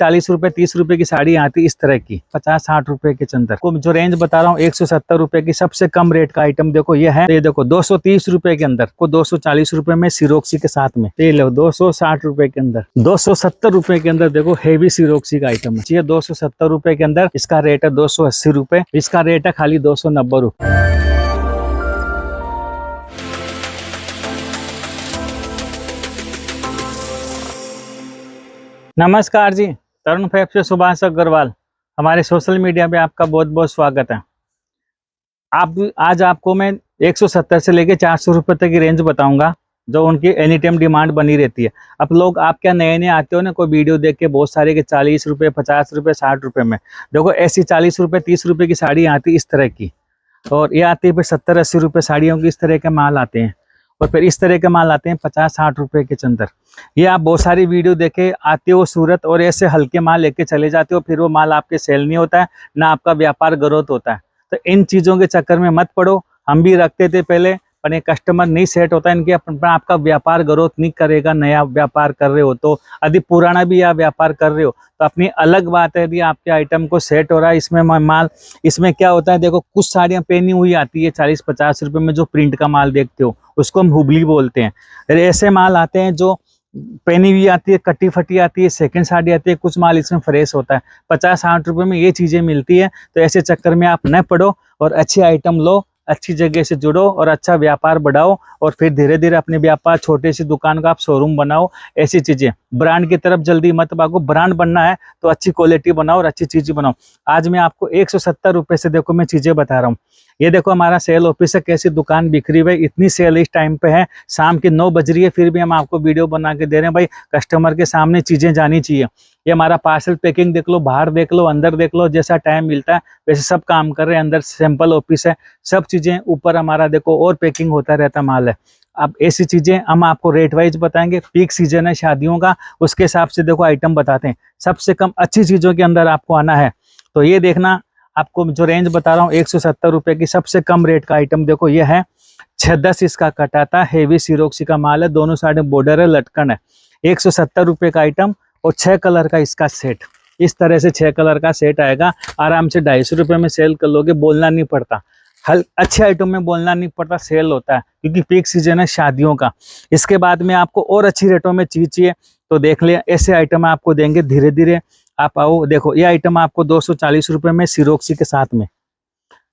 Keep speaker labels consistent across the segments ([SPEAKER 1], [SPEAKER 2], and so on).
[SPEAKER 1] 40 रुपए 30 रुपए की साड़ी आती है इस तरह की 50-60 रुपए के अंदर। को जो रेंज बता रहा हूँ 170 रुपए की सबसे कम रेट का आइटम देखो ये है। ये देखो 230 रुपए के अंदर को 240 रुपए में सिरोक्सी के साथ में। ये लो 260 रुपए के अंदर 270 रुपए के अंदर देखो हेवी सिरोक्सी का आइटम है। ये 270 रुपए के अंदर इसका रेट है 280 रुपए। इसका रेट है खाली 290 रुपए। नमस्कार जी, तरुण फैब से सुभाष अग्रवाल। हमारे सोशल मीडिया पे आपका बहुत बहुत स्वागत है। आज आपको मैं 170 से लेके 400 रुपए तक की रेंज बताऊंगा जो उनकी एनी टाइम डिमांड बनी रहती है। अब लोग आप क्या नए नए आते हो ना, कोई वीडियो देख के बहुत सारे के 40 रुपए 50 रुपए 60 रुपए में। देखो ऐसी 40 रुपए 30 रुपए की साड़ी आती है इस तरह की, और ये आती है फिर 70-80 रुपए साड़ियों की। इस तरह के माल आते हैं और फिर इस तरह के माल आते हैं 50-60 रुपए के अंदर। ये आप बहुत सारी वीडियो देखे आते हो सूरत और ऐसे हल्के माल लेके चले जाते हो, फिर वो माल आपके सेल नहीं होता है, ना आपका व्यापार ग्रोथ होता है। तो इन चीज़ों के चक्कर में मत पड़ो। हम भी रखते थे पहले, पर ये कस्टमर नहीं सेट होता इनके, आपका व्यापार ग्रोथ नहीं करेगा। नया व्यापार कर रहे हो तो, यदि पुराना भी आप व्यापार कर रहे हो तो अपनी अलग बात है। यदि आपके आइटम को सेट हो रहा है इसमें माल, इसमें क्या होता है देखो, कुछ साड़ियाँ पहनी हुई आती है 40-50 रुपए में, जो प्रिंट का माल देखते हो उसको हम हुबली बोलते हैं। फिर ऐसे माल आते हैं जो पहनी हुई आती है, कटी फटी आती है, सेकंड साड़ी आती है, कुछ माल इसमें फ्रेश होता है। 50-60 रुपए में ये चीज़ें मिलती है। तो ऐसे चक्कर में आप न पड़ो और अच्छी आइटम लो, अच्छी जगह से जुड़ो और अच्छा व्यापार बढ़ाओ, और फिर धीरे धीरे अपने व्यापार छोटे सी दुकान का आप शोरूम बनाओ। ऐसी चीज़ें, ब्रांड की तरफ जल्दी मत भागो। ब्रांड बनना है तो अच्छी क्वालिटी बनाओ और अच्छी चीज़ बनाओ। आज मैं आपको 170 रुपये से देखो मैं चीज़ें बता रहा हूँ। ये देखो हमारा सेल ऑफिस है, कैसी दुकान बिखरी हुई। इतनी सेल इस टाइम पे है, शाम की 9 बज रही है, फिर भी हम आपको वीडियो बना के दे रहे हैं। भाई कस्टमर के सामने चीज़ें जानी चाहिए। ये हमारा पार्सल पैकिंग देख लो, बाहर देख लो, अंदर देख लो, जैसा टाइम मिलता है वैसे सब काम कर रहे हैं। अंदर सैंपल ऑफिस है, सब चीज़ें ऊपर हमारा देखो और पैकिंग होता रहता माल है। अब ऐसी चीज़ें हम आपको रेट वाइज बताएंगे। पीक सीजन है शादियों का, उसके हिसाब से देखो आइटम बताते हैं। सबसे कम अच्छी चीज़ों के अंदर आपको आना है तो ये देखना, आपको जो रेंज बता रहा हूँ 170 रुपये की सबसे कम रेट का आइटम देखो ये है। 6-10 इसका कट आता है, हेवी सिरोक्सी का माल है, दोनों साइड बॉर्डर है, लटकन है। 170 रुपये का आइटम और 6 कलर का इसका सेट। इस तरह से 6 कलर का सेट आएगा। आराम से 250 रुपये में सेल कर लोगे, बोलना नहीं पड़ता। अच्छे आइटम में बोलना नहीं पड़ता, सेल होता है क्योंकि पीक सीजन है शादियों का। इसके बाद में आपको और अच्छी रेटों में चीज़ चाहिए तो देख ले, ऐसे आइटम आपको देंगे। धीरे धीरे आप आओ, देखो ये आइटम आपको 240 रुपये में सिरोक्सी के साथ में,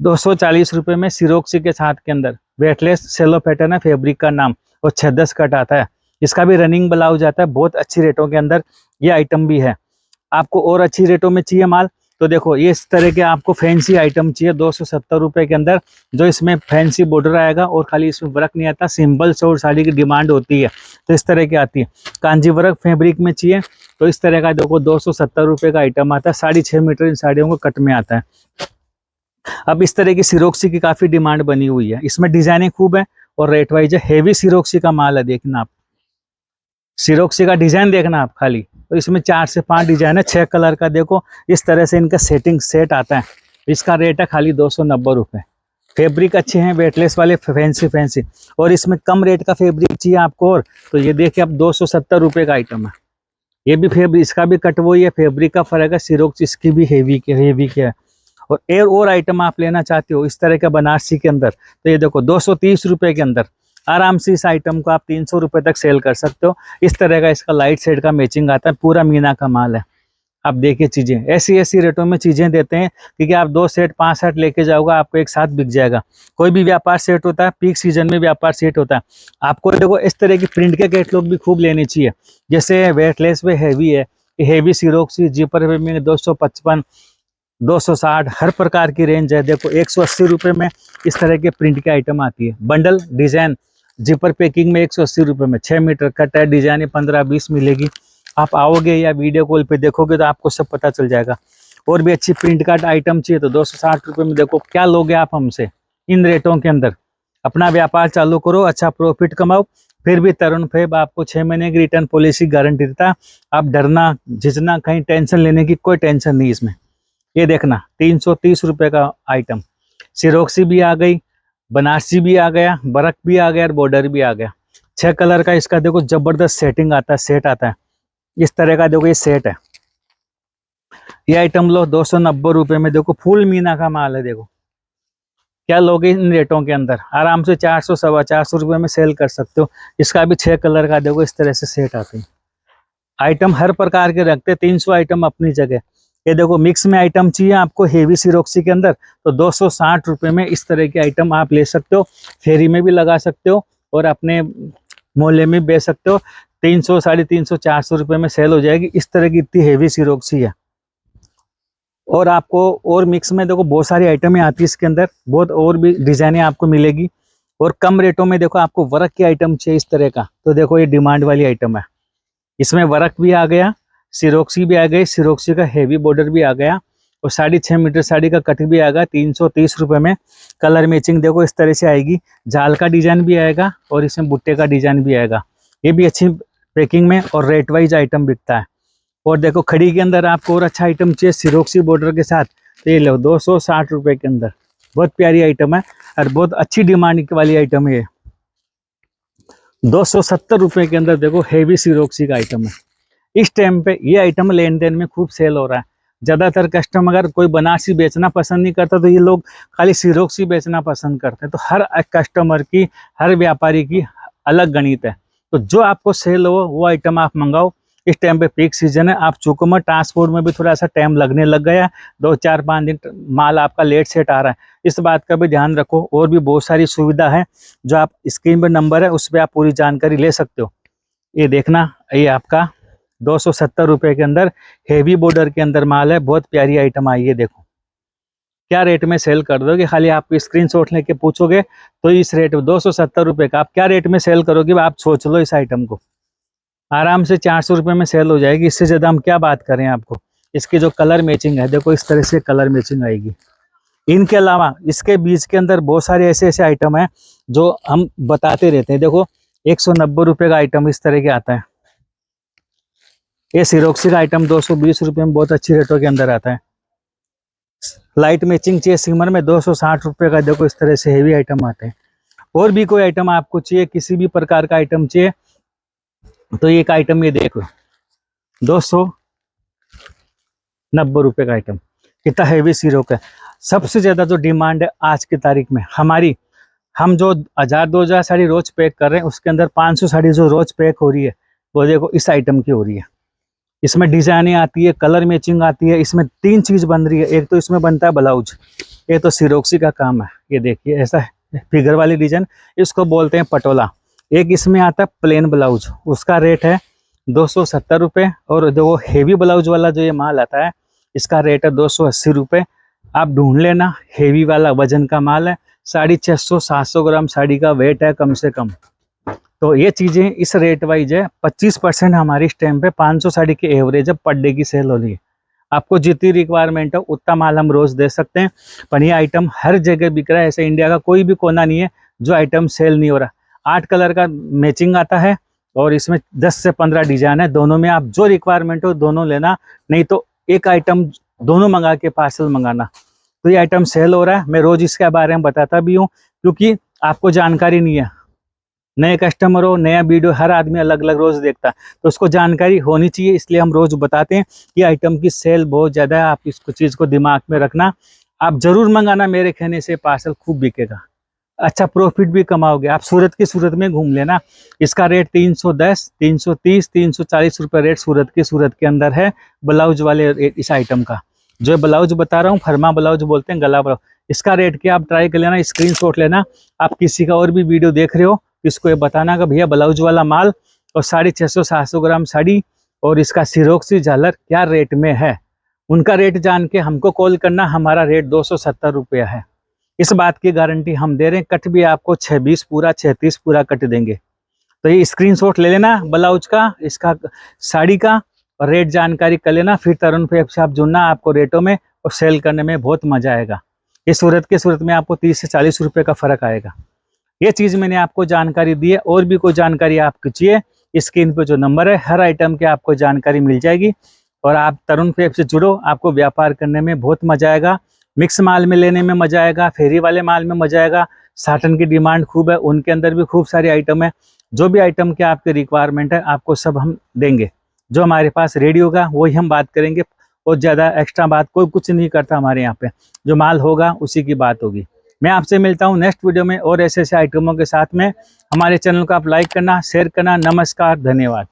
[SPEAKER 1] 240 रुपये में सिरोक्सी के साथ के अंदर वेटलेस सेलो पैटर्न है, फैब्रिक का नाम, और 6-10 कट आता है। इसका भी रनिंग ब्लाउज आता है। बहुत अच्छी रेटों के अंदर ये आइटम भी है। आपको और अच्छी रेटों में चाहिए माल तो देखो ये इस तरह के आपको फैंसी आइटम चाहिए 270 रुपये के अंदर, जो इसमें फैंसी बॉर्डर आएगा और खाली इसमें वर्क नहीं आता। सिंपल सोवर साड़ी की डिमांड होती है तो इस तरह की आती है। कांजी वर्क फैब्रिक में चाहिए तो इस तरह का देखो 270 रुपये का आइटम आता है। 6.5 मीटर इन साड़ियों को कट में आता है। अब इस तरह की सिरोक्सी की काफ़ी डिमांड बनी हुई है, इसमें डिजाइनिंग खूब है और रेट वाइज है। हेवी सिरोक्सी का माल है, देखना आप सिरोक्सी का डिजाइन देखना आप खाली, तो इसमें 4 से 5 डिजाइन है। 6 कलर का देखो इस तरह से इनका सेट आता है। इसका रेट है खाली 290 रुपये। फैब्रिक अच्छे हैं, वेटलेस वाले, फैंसी। और इसमें कम रेट का फैब्रिक चाहिए आपको और तो ये देखिए अब 270 रुपये का आइटम है। ये भी फैब्रिक, इसका भी कट वही है, फैब्रिक का फर्क है। सिरोक्सी इसकी भी हेवी के है। और आइटम आप लेना चाहते हो इस तरह का बनारसी के अंदर तो ये देखो 230 रुपये के अंदर आराम से इस आइटम को आप 300 रुपये तक सेल कर सकते हो। इस तरह का इसका लाइट शेड का मैचिंग आता है, पूरा मीना का माल है। आप देखिए चीज़ें ऐसी रेटों में चीज़ें देते हैं क्योंकि आप 2 सेट 5 सेट लेके जाओगे, आपको एक साथ बिक जाएगा। कोई भी व्यापार सेट होता है, पीक सीजन में व्यापार सेट होता है। आपको देखो इस तरह की प्रिंट के कैटलॉग भी खूब लेने चाहिए, जैसे वेटलेस में हेवी है, हेवी सिरोक्सी, जीपर में 255 260 हर प्रकार की रेंज है। देखो 180 रुपये में इस तरह के प्रिंट के आइटम आती है। बंडल डिजाइन जिपर पैकिंग में 180 रुपये में 6 मीटर कट है, डिजाइन 15-20 मिलेगी। आप आओगे या वीडियो कॉल पे देखोगे तो आपको सब पता चल जाएगा। और भी अच्छी प्रिंट का आइटम चाहिए तो 260 रुपये में देखो क्या लोगे आप हमसे इन रेटों के अंदर। अपना व्यापार चालू करो, अच्छा प्रॉफिट कमाओ। फिर भी तरुण फैब आपको 6 महीने की रिटर्न पॉलिसी गारंटी देता है। आप डरना झिझना कहीं टेंशन लेने की कोई टेंशन नहीं इसमें। ये देखना 330 रुपये का आइटम, सिरोक्सी भी आ गई, बनारसी भी आ गया, बरक भी आ गया और बॉर्डर भी आ गया। 6 कलर का इसका देखो जबरदस्त सेटिंग आता है, सेट आता है इस तरह का। देखो ये सेट है, ये आइटम लो 290 रुपये में। देखो फुल मीना का माल है। देखो क्या लोगे इन रेटों के अंदर, आराम से 400 सवा 400 रुपये में सेल कर सकते हो। इसका भी 6 कलर का देखो इस तरह से सेट आते हैं। आइटम हर प्रकार के रखते हैं, 300 आइटम अपनी जगह। ये देखो मिक्स में आइटम चाहिए आपको हेवी सिरोक्सी के अंदर, तो 260 रुपये में इस तरह के आइटम आप ले सकते हो। फेरी में भी लगा सकते हो और अपने मोहल्ले में बेच सकते हो। 300 350 400 रुपये में सेल हो जाएगी। इस तरह की इतनी हेवी सिरोक्सी है। और आपको और मिक्स में देखो बहुत सारी आइटमें आती है इसके अंदर, बहुत और भी डिजाइनें आपको मिलेगी। और कम रेटों में देखो आपको वर्क की आइटम चाहिए इस तरह का, तो देखो ये डिमांड वाली आइटम है। इसमें वर्क भी आ गया, सिरोक्सी भी आ गई, सिरोक्सी का हेवी बॉर्डर भी आ गया, और 6.5 मीटर साड़ी का कट भी आएगा 330 रुपये में। कलर मैचिंग देखो इस तरह से आएगी। जाल का डिजाइन भी आएगा और इसमें बुट्टे का डिजाइन भी आएगा। ये भी अच्छी पैकिंग में और रेट वाइज आइटम बिकता है। और देखो खड़ी के अंदर आपको और अच्छा आइटम चाहिए सिरोक्सी बॉर्डर के साथ, तो ये लो 260 रुपये के अंदर। बहुत प्यारी आइटम है और बहुत अच्छी डिमांड वाली आइटम है। 270 रुपये के अंदर देखो हेवी सिरोक्सी का आइटम है। इस टाइम पे ये आइटम लेन देन में खूब सेल हो रहा है। ज़्यादातर कस्टमर अगर कोई बनारसी बेचना पसंद नहीं करता, तो ये लोग खाली सिरोक्सी बेचना पसंद करते हैं। तो हर कस्टमर की, हर व्यापारी की अलग गणित है। तो जो आपको सेल हो वो आइटम आप मंगाओ। इस टाइम पे पीक सीजन है, आप चूको मत। ट्रांसपोर्ट में भी थोड़ा सा टाइम लगने लग गया है, 2-4-5 दिन माल आपका लेट सेट आ रहा है। इस बात का भी ध्यान रखो। और भी बहुत सारी सुविधा है, जो आप स्क्रीन पर नंबर है उस पर आप पूरी जानकारी ले सकते हो। ये देखना, ये आपका 270 रुपये के अंदर हेवी बॉर्डर के अंदर माल है। बहुत प्यारी आइटम आई है। देखो क्या रेट में सेल कर दोगे, खाली आप स्क्रीनशॉट लेके पूछोगे तो इस रेट में 270 रुपये का आप क्या रेट में सेल करोगे, आप सोच लो। इस आइटम को आराम से 400 रुपये में सेल हो जाएगी। इससे ज़्यादा हम क्या बात करें आपको। इसकी जो कलर मैचिंग है देखो इस तरह से कलर मैचिंग आएगी। इनके अलावा इसके बीच के अंदर बहुत सारे ऐसे ऐसे आइटम हैं जो हम बताते रहते हैं। देखो 190 रुपये का आइटम इस तरह के आता है। ये सिरोक्सी का आइटम 220 रुपये में बहुत अच्छी रेटों के अंदर आता है। लाइट मैचिंग चाहिए सिमर में 260 रुपये का देखो इस तरह से हेवी आइटम आते हैं। और भी कोई आइटम आपको चाहिए, किसी भी प्रकार का आइटम चाहिए, तो एक आइटम ये देखो 290 रुपये का आइटम, कितना हेवी सिरोक है। सबसे ज़्यादा जो डिमांड है आज की तारीख में हमारी, हम जो 1000-2000 साड़ी रोज पैक कर रहे हैं, उसके अंदर 500 साड़ी जो रोज पैक हो रही है वो देखो इस आइटम की हो रही है। इसमें डिजाइनें आती है, कलर मैचिंग आती है। इसमें 3 चीज़ बन रही है। एक तो इसमें बनता है ब्लाउज, ये तो सिरोक्सी का काम है। ये देखिए ऐसा फिगर वाली डिजाइन, इसको बोलते हैं पटोला। एक इसमें आता है प्लेन ब्लाउज, उसका रेट है 270 रुपये। और जो हेवी ब्लाउज वाला जो ये माल आता है, इसका रेट है 280 रुपये। आप ढूंढ लेना, हेवी वाला वजन का माल है। 650-700 ग्राम साड़ी का वेट है कम से कम। तो ये चीज़ें इस रेट वाइज है। 25% हमारी इस टाइम पे 500 साड़ी की एवरेज है पर डे की सेल हो रही है। आपको जितनी रिक्वायरमेंट है उतना माल हम रोज़ दे सकते हैं, पर ये आइटम हर जगह बिक रहा है। ऐसे इंडिया का कोई भी कोना नहीं है जो आइटम सेल नहीं हो रहा। 8 कलर का मैचिंग आता है और इसमें 10 से 15 डिजाइन है। दोनों में आप जो रिक्वायरमेंट हो दोनों लेना, नहीं तो एक आइटम दोनों मंगा के पार्सल मंगाना। तो ये आइटम सेल हो रहा है। मैं रोज़ इसके बारे में बताता भी हूँ, क्योंकि आपको जानकारी नहीं है। नए कस्टमर हो, नया वीडियो हर आदमी अलग अलग रोज़ देखता है, तो उसको जानकारी होनी चाहिए, इसलिए हम रोज़ बताते हैं कि आइटम की सेल बहुत ज़्यादा है। आप इसको चीज़ को दिमाग में रखना, आप ज़रूर मंगाना। मेरे कहने से पार्सल खूब बिकेगा, अच्छा प्रॉफिट भी कमाओगे। आप सूरत की सूरत में घूम लेना। इसका रेट 310, 330, 340 रुपये रेट सूरत के अंदर है ब्लाउज वाले इस आइटम का। जो ब्लाउज बता रहा हूँ फरमा ब्लाउज बोलते हैं, गला ब्लाउज। इसका रेट क्या आप ट्राई कर लेना, स्क्रीनशॉट लेना। आप किसी का और भी वीडियो देख रहे हो, इसको ये बताना कि भैया ब्लाउज वाला माल और 650-700 ग्राम साड़ी और इसका सिरोक्सी झालर क्या रेट में है। उनका रेट जान के हमको कॉल करना। हमारा रेट 270 रुपया है। इस बात की गारंटी हम दे रहे हैं। कट भी आपको 620 पूरा 36 पूरा कट देंगे। तो ये स्क्रीनशॉट ले लेना ब्लाउज का, इसका साड़ी का, और रेट जानकारी कर लेना। फिर तरुण फैब से आप जुड़ना, आपको रेटों में और सेल करने में बहुत मजा आएगा। ये सूरत में आपको 30 से 40 रुपये का फ़र्क आएगा। ये चीज़ मैंने आपको जानकारी दी है। और भी कोई जानकारी आपको चाहिए, स्क्रीन पे जो नंबर है, हर आइटम की आपको जानकारी मिल जाएगी। और आप तरुण फैब से जुड़ो, आपको व्यापार करने में बहुत मजा आएगा। मिक्स माल में लेने में मजा आएगा, फेरी वाले माल में मजा आएगा। साटन की डिमांड खूब है, उनके अंदर भी खूब सारे आइटम है। जो भी आइटम के आपके रिक्वायरमेंट है आपको सब हम देंगे। जो हमारे पास रेडी होगा वही हम बात करेंगे। बहुत ज़्यादा एक्स्ट्रा बात कोई कुछ नहीं करता हमारे यहाँ पे। जो माल होगा उसी की बात होगी। मैं आपसे मिलता हूँ नेक्स्ट वीडियो में और ऐसे ऐसे आइटमों के साथ में। हमारे चैनल को आप लाइक करना, शेयर करना। नमस्कार, धन्यवाद।